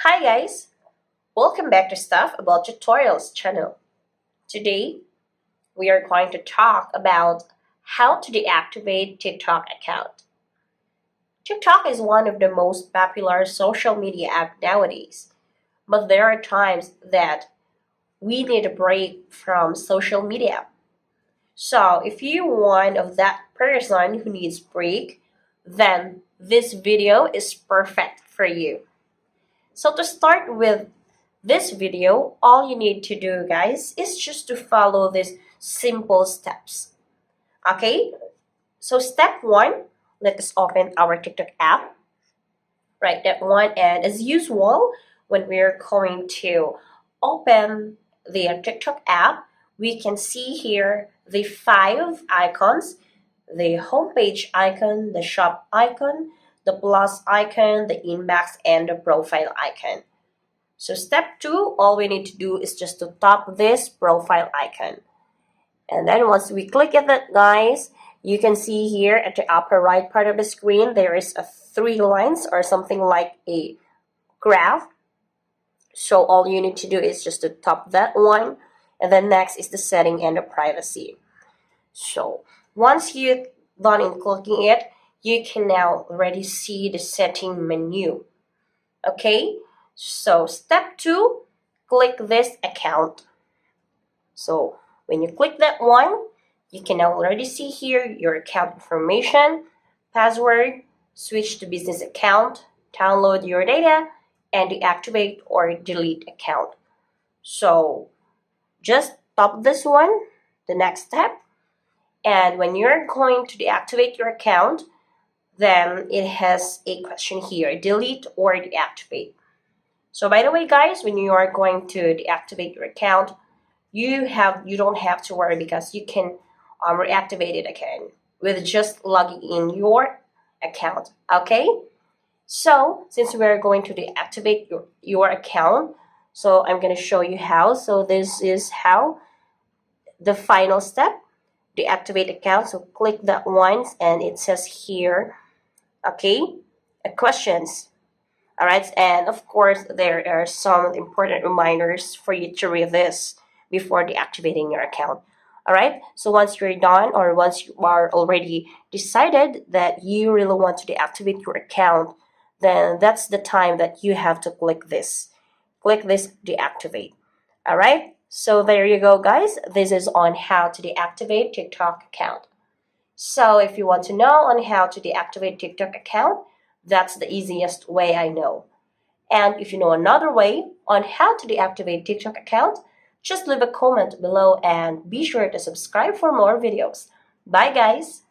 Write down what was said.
Hi guys, welcome back to Stuff About Tutorials channel. Today, we are going to talk about how to deactivate TikTok account. TikTok is one of the most popular social media app nowadays, but there are times that we need a break from social media. So if you're one of that person who needs break, then this video is perfect for you. So to start with this video, all you need to do, guys, is just to follow these simple steps. Okay? So step one, let us open our TikTok app. Right, that one. And as usual, when we're going to open the TikTok app, we can see here the five icons: the homepage icon, the shop icon, the plus icon, the inbox, and the profile icon. So step two, all we need to do is just to tap this profile icon. And then once we click at that, guys, you can see here at the upper right part of the screen, there is a three lines or something like a graph. So all you need to do is just to tap that one. And then next is the setting and the privacy. So once you're done in clicking it, you can now already see the setting menu. Okay? So step two, click this account. So when you click that one, you can now already see here your account information, password, switch to business account, download your data, and deactivate or delete account. So just tap this one, the next step, and when you're going to deactivate your account, then it has a question here, delete or deactivate. So by the way, guys, when you are going to deactivate your account, you don't have to worry because you can reactivate it again with just logging in your account. Okay. So since we are going to deactivate your account, so I'm going to show you how. So this is how the final step, deactivate account. So click that once and it says here, okay, questions. All right, and of course, there are some important reminders for you to read this before deactivating your account. All right, so once you're done or once you are already decided that you really want to deactivate your account, then that's the time that you have to click this. Click this deactivate. All right, so there you go, guys. This is on how to deactivate TikTok account. So if you want to know on how to deactivate TikTok account, that's the easiest way I know. And if you know another way on how to deactivate TikTok account, just leave a comment below and be sure to subscribe for more videos. Bye guys!